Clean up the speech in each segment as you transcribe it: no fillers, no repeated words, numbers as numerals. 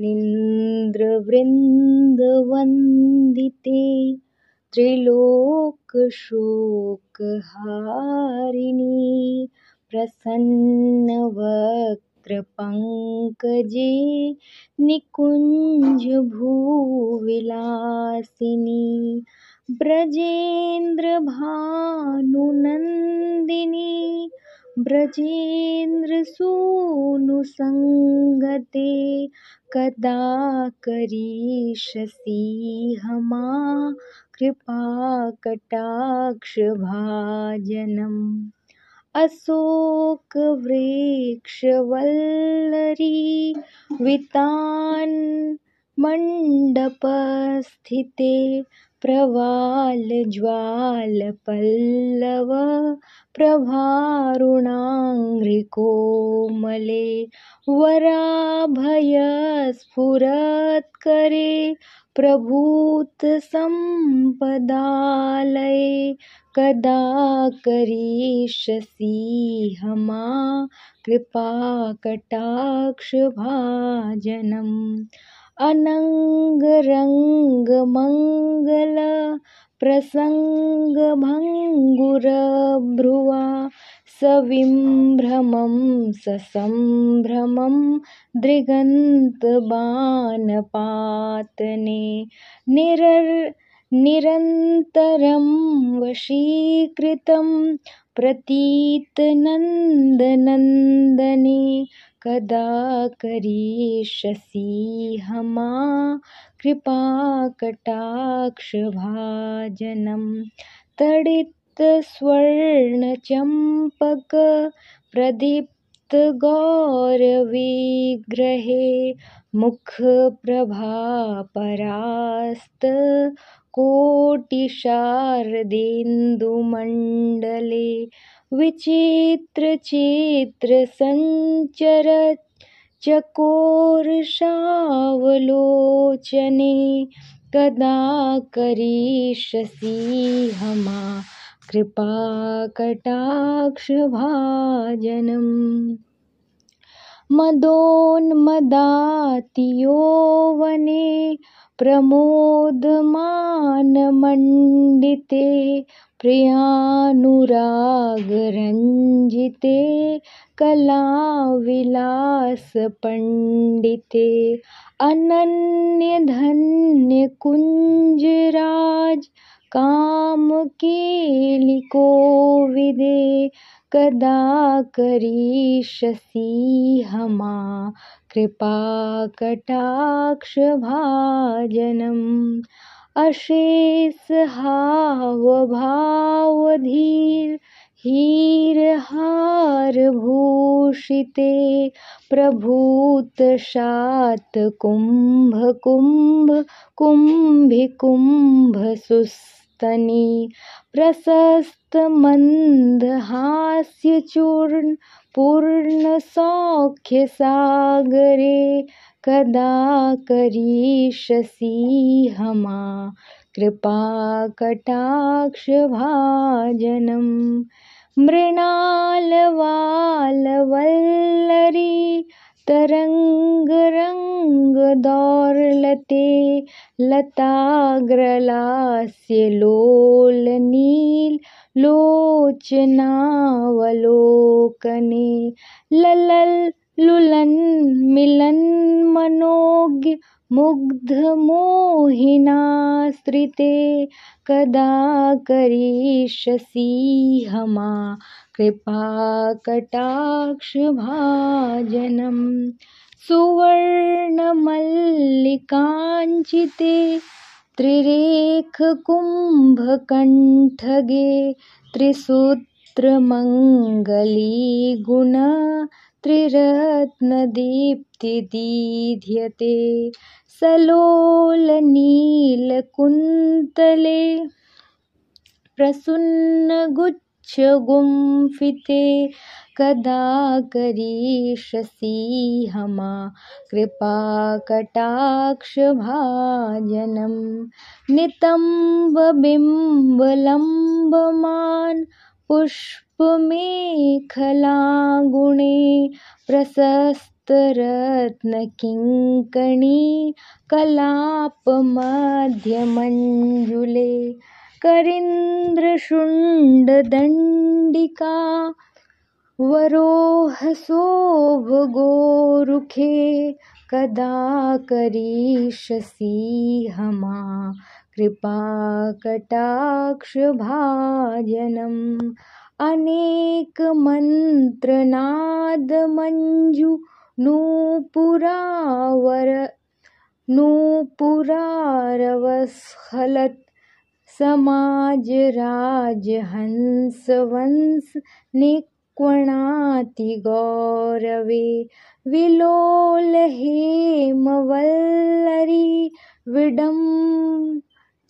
निन्द्रवन्दिते त्रिलोकशोकहारिणी प्रसन्नवक्त्रपङ्कजे निकुञ्जभूविलासिनी ब्रजेन्द्रभानुनन्दिनी ब्रजेन्द्रसूनुसङ्गते कदा करिष्यसि हमा कृपाकटाक्षभाजनम् अशोकवृक्षवल्लरी वितान मण्डपस्थिते प्रवालज्वालपल्लव प्रभारुणाङ्घ्रिकोमले वराभयस्फुरत्करे प्रभूतसम्पदालये कदा करिष्यसि हमा कृपाकटाक्षभाजनम् अनङ्गरङ्गमङ्गल प्रसङ्गभङ्गुरभ्रुवा सविम्भ्रमं ससम्भ्रमं दृगन्तबाणपातने निरन्तरं वशीकृतं प्रतीतनन्दनन्दने कदा करिष्यसि हमा कृपाकटाक्षभाजनम् तडितस्वर्णचम्पक प्रदीप्तगौरविग्रहे मुखप्रभापरास्त कोटिशारदेन्दुमण्डले विचित्रचित्रसञ्चरत् चकोरशावलोचने कदा करिष्यसि हमा कृपाकटाक्षभाजनम् मदोन्मदातियौवने प्रमोदमानमण्डिते प्रियानुरागरञ्जिते कलाविलासपण्डिते अनन्यधन्यकुञ्जराज कामकेलिकोविदे कदा करिष्यसि हमा कृपाकटाक्षभाजनम् अशेषहावभावधीर हीरहारभूषिते प्रभूतशातकुम्भकुम्भकुम्भिकुम्भसुस्तनि प्रशस्तमन्दहास्यचूर्ण पूर्णसौख्यसागरे कदा करिष्यसि हमा कृपाकटाक्षभाजनम् मृणालवालवल्लरी तरङ्गरङ्गदौर्लते लताग्रलास्यलोलनीलोचनावलोकने ललल्लुलन्मिलन्मनोज्ञ मुग्धमोहिनाश्रिते कदा करिष्यसि हमा कृपाकटाक्षभाजनम् सुवर्णमल्लिकाञ्चिते त्रिरेखकुम्भकण्ठगे त्रिसूत्रमङ्गलीगुण त्रिरत्नदीप्तिदीध्यते सलोलनीलकुन्तले प्रसन्नगुच्छगुम्फिते कदा करिष्यसि हमा कृपाकटाक्षभाजनम् नितम्बबिम्बलम्बमान् पुष्पमेखलागुणे प्रशस्त सप्तरत्नकिङ्कणी कलापमध्यमञ्जुले करीन्द्रशुण्डदण्डिका वरोहशोभगोरुखे कदा करिष्यसि हमा कृपाकटाक्षभाजनम् अनेकमन्त्रनादमञ्जु नूपुरारवस्खलत् समाजराजहंसवंश निक्वणातिगौरवे विलोलहेमवल्लरी विडं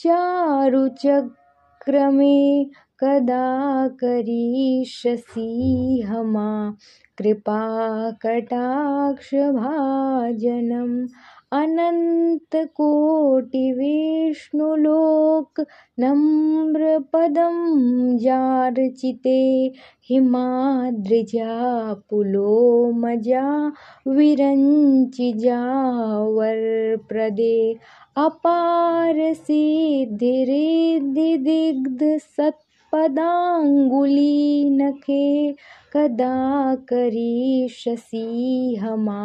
चारुचक्रमे कदा करिष्यसि हमा कृपाकटाक्षभाजनम् अनन्तकोटिविष्णुलोक नम्रपदं जार्चिते हिमाद्रिजा पुलोमजा विरञ्चिजावरप्रदे अपारसिद्धिरिद्धिदिग्धसत्पदाङ्गुलीनखे कदा करिष्यसि हमा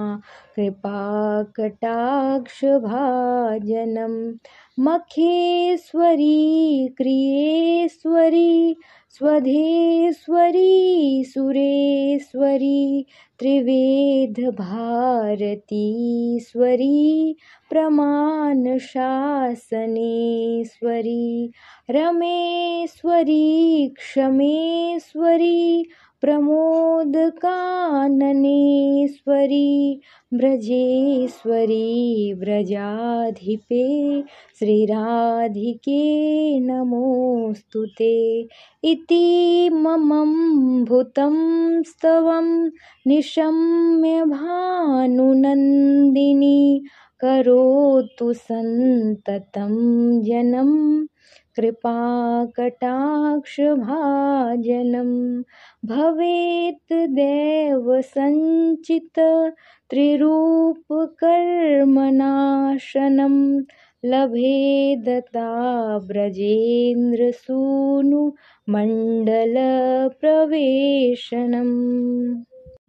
कृपाकटाक्षभाजनम् मखेश्वरी क्रियेश्वरी स्वधेश्वरी सुरेश्वरी त्रिवेदभारतीश्वरी प्रमाणशासनेश्वरी रमेश्वरी क्षमेश्वरी प्रमोदकाननेश्वरी ब्रजेश्वरी व्रजाधिपे श्रीराधिके नमोऽस्तुते इति ममम्भुतं स्तवं निशम्य भानुनन्दिनी करोतु सन्ततं जनं कृपाकटाक्षभाजनं भवेत् देवसञ्चित त्रिरूपकर्मनाशनं लभेदता ब्रजेन्द्रसूनु मण्डलप्रवेशनम्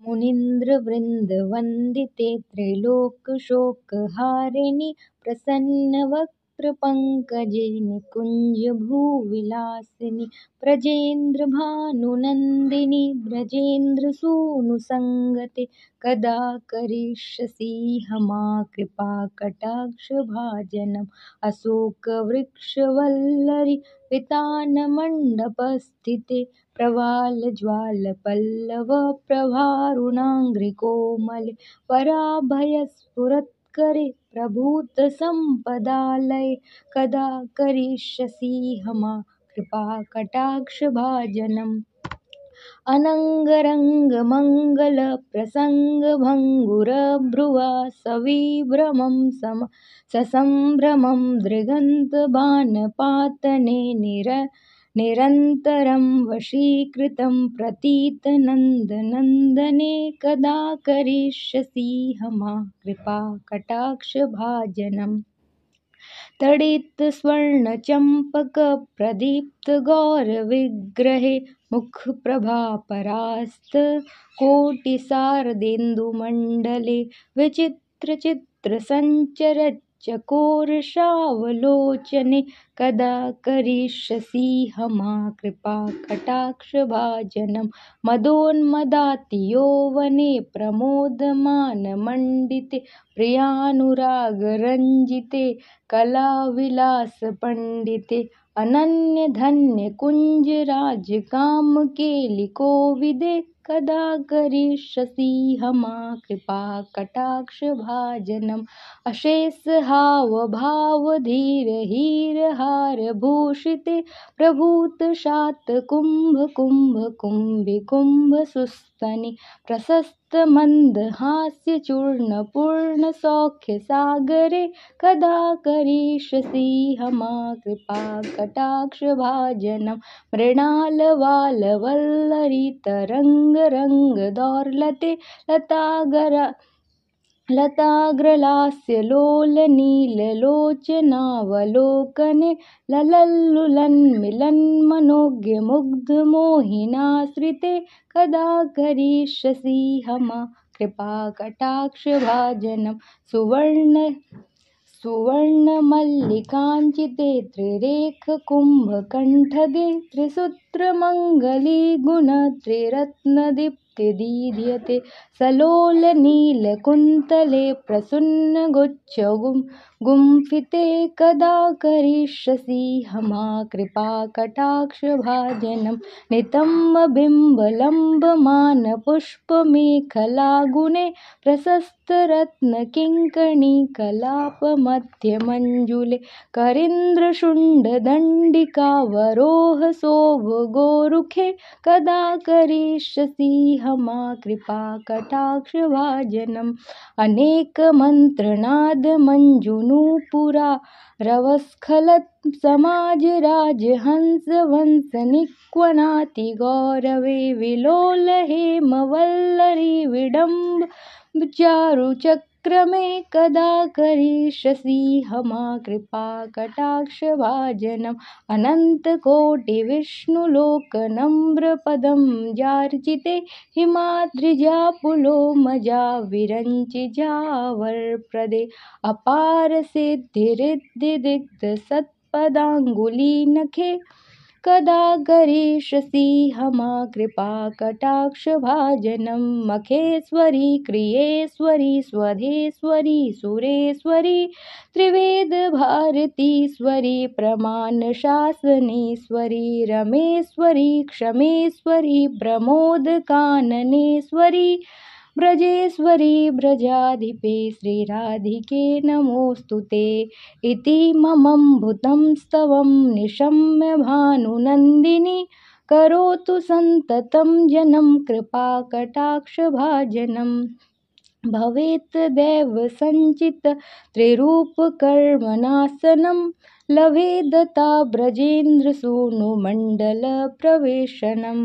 मुनीन्द्रवृन्दवन्दिते त्रैलोक्यशोकहारिणि प्रसन्नवक्त्रपङ्कजे निकुञ्जभूविलासिनि ब्रजेन्द्रभानुनन्दिनि ब्रजेन्द्रसूनुसङ्गते कदा करिष्यसि हमा कृपाकटाक्षभाजनम् अशोकवृक्षवल्लरि वितानमण्डपस्थिते प्रवालज्वालपल्लवप्रभारुणाङ्घ्रिकोमले वराभयस्फुरत्करे प्रभूतसम्पदालये कदा करिष्यसि हमा कृपाकटाक्षभाजनम् अनङ्गरङ्गमङ्गलप्रसङ्गभङ्गुरभ्रुवा सविभ्रमं ससम्भ्रमं दृगन्तबाणपातने निरन्तरं वशीकृतं प्रतीतनन्दनन्दने कदा करिष्यसि हमा कृपाकटाक्षभाजनम् तडितस्वर्णचम्पकप्रदीप्तगौरविग्रहे मुखप्रभापरास्तकोटिशारदेन्दुमण्डले विचित्रचित्रसञ्चरच्चकोरशावलोचने कदा करिष्यसि हमा कृपाकटाक्षभाजनम् मदोन्मदातियौवने प्रमोदमानमण्डिते प्रियानुरागरञ्जिते कलाविलासपण्डिते अनन्यधन्यकुञ्जराजकामकेलिकोविदे कदा करिष्यसि हमा कृपाकटाक्षभाजनम् अशेषहावभावधीरहीरहारभूषिते प्रभूतशातकुम्भकुम्भकुम्भिकुम्भसुस्तनि प्रशस्तमन्दहास्यचूर्णपूर्णसौख्यसागरे कदा करिष्यसि हमा कृपाकटाक्षभाजनम् मृणालवालवल्लरितरङ्गरङ्गदौर्लते लताग्रलास्यलोलनीललोचनावलोकने ललल्लुलन्मिलन्मनोज्ञमुग्धमोहिनाश्रिते कदा करिष्यसि हमा कृपाकटाक्षभाजनं सुवर्णमल्लिकाञ्चिते त्रिरेखकुम्भकण्ठगे त्रिसूत्रमङ्गली गुणत्रिरत्नदीप्तिदीध्यते सलोलनीलकुन्तले प्रसन्नगुच्छगुम्फिते कदा करिष्यसि हमा कृपाकटाक्षभाजनं नितम्बबिम्बलम्बमानपुष्पमेखलागुणे प्रशस्तरत्नकिङ्कणीकलापमध्यमञ्जुले करीन्द्रशुण्डदण्डिकावरोहशोभगोरुखे कदा करिष्यसि हमा कृपाकटाक्षभाजनम् अनेकमन्त्रनादमञ्जुनूपुरा रवस्खलत् समाजराजहंसवंशनिक्वनातिगौरवे विलोलहेमवल्लरी विडम्ब चारुचक्रमे कदा करिष्यसि हमा कृपाकटाक्षभाजनम् अनन्तकोटिविष्णुलोकनम्रपदं जार्चिते हिमाद्रिजापुलोमजा विरञ्चिजावरप्रदे अपारसिद्धिरिद्धिदिग्धसत्पदाङ्गुलीनखे कदा करिष्यसि हमा कृपाकटाक्षभाजनं मखेश्वरी क्रियेश्वरी स्वधेश्वरी सुरेश्वरी त्रिवेदभारतीश्वरी प्रमाणशासनेश्वरी रमेश्वरी क्षमेश्वरी प्रमोदकाननेश्वरी ब्रजेश्वरी ब्रजाधिपे श्रीराधिके नमोऽस्तु ते इति ममम्भुतं स्तवं निशम्य भानुनन्दिनी करोतु सन्ततं जनं कृपाकटाक्षभाजनं भवेत् दैवसञ्चित त्रिरूपकर्मणासनं लभेदता ब्रजेन्द्रसूनुमण्डलप्रवेशनम्।